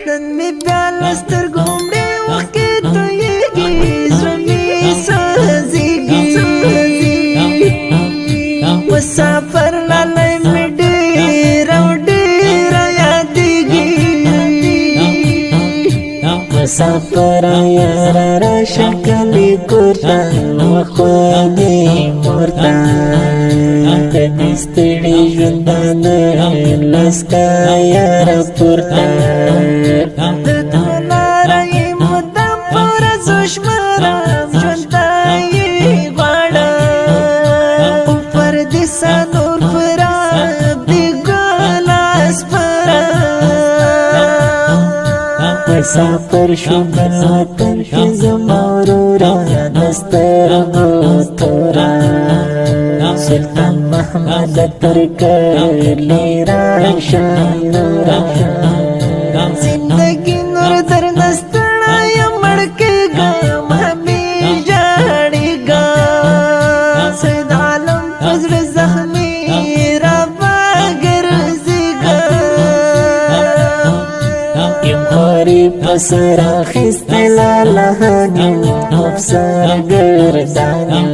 نن می بیا سترګو مړې وکې تویږي زړه مې سوځېږي مسافر لالی مې ډېر او ډېر یادېږي مسافر یاره راشه کلي کور ته وخوږې مور ته کدي ستړي ژوندانه لاس کا یاره پورته د دلاره یې مدام په ورځو شمارم ژوند ته یې غواړم پردیسه نور پراب د ګله سپرم مسافر شو بل وطن کې زما وروره د سترګو توره سلطان محمد ترکلی راشه نوره زندگی نور در نستړی مړ کېږم همې ژاړېږم سید عالم په زړه زخمي راپاګرځېږم یم خواري په سر اخیستی لالهاني افسر ګرداني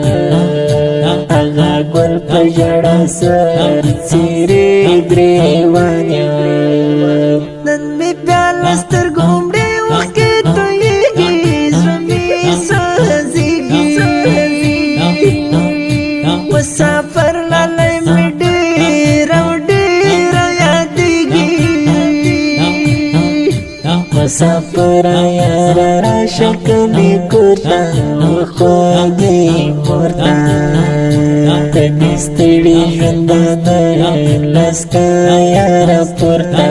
هغه ګل په ژړا سر څیرې ګریوانې نن مې بیا له سترګو مړې اوښکې تویېږي زړه مې سوځېږي مسافر لالی مې ډېر او ډېر یادېږي مسافر یاره راشه کلي کور ته وخوږې مور ته کدي ستړي ژوندانه لاس کا یاره پورته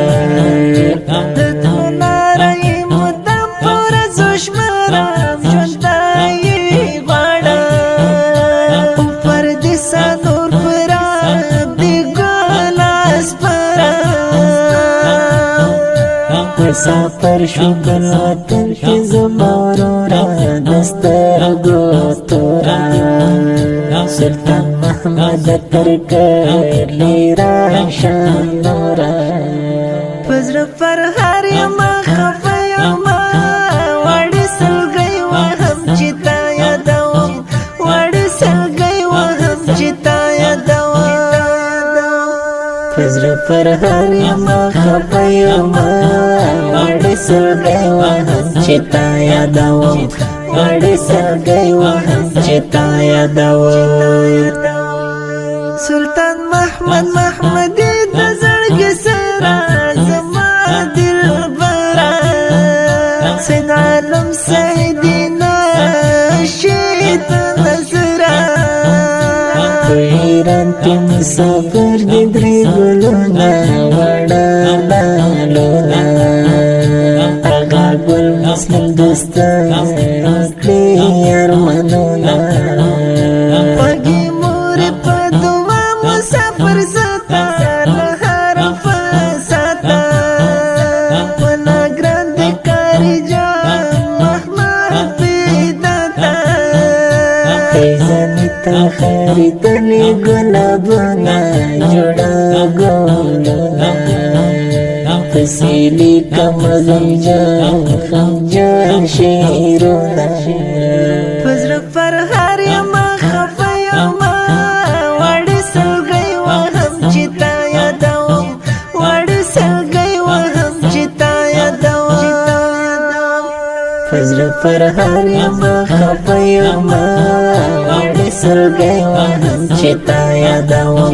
د دلاره یې مدام په ورځو شمارم ژوند ته یې غواړم پردیسه نور پراب د ګله سپرم مسافر شو بل وطن کې زما وروره د سترګو توره سلطان محمد ترکلی راشه نوره په زړه فرهار یمه خفه یمه واړې سلګۍ وهم چې تا یادوم واړې سلګۍ وهم چې تا یادوم په زړه فرهار یمه خفه یمه واړې سلګۍ وهم چې تا یادوم واړې سلګۍ وهم چې تا یادوم سلطان محمد محمدي د زړګي سره زما دلبره سید عالم سیدي نشید نظره په ایران کې مسافر دي درې ګلونه وړه لالونه هغه ګل مسلم دوستان کړي ارمانونه پګي مور په دعا مسافر ستا له هر فساده ولا ګران د کاري جان محمد پیداته خیزاني ته خریدلي ګلابونه جوړه ګلونه پسیلی کم غمجان شعرونه په زړه فرهار یمه خفه یمه واړې سلګۍ وهم چې تا یادوم واړې سلګۍ وهم چې تا یادوم په زړه فرهار یمه خفه یمه واړې سلګۍ وهم چې تا یادوم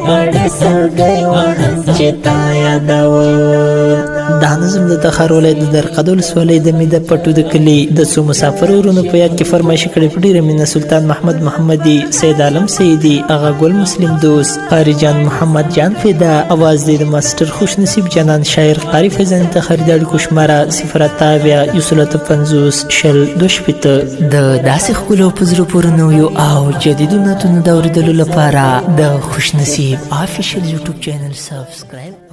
واړې سلګۍ وهم چې تا یادوم دا نظم د تخار ولایت د درقد ولسوالۍ د میده پټو د کلي د څو مسافرو ورونو په یاد کې فرمایشي کړې په ډېره مینه سلطان محمد محمدي سید عالم سیدي اغا ګل مسلم دوست قاری جان محمد جان فدا اواز دی د ماسټر خوش نصیب جانان شاعر قاری فیضان تخاری د اړیکو شماره 0 50 شل 2 شپېته د داسې ښکلو په زړه پورې نویو او جدیدو نعتونو د اورېدلو لپاره د خوش نصیب آفیشل یوټیوب چینل سبسکرایب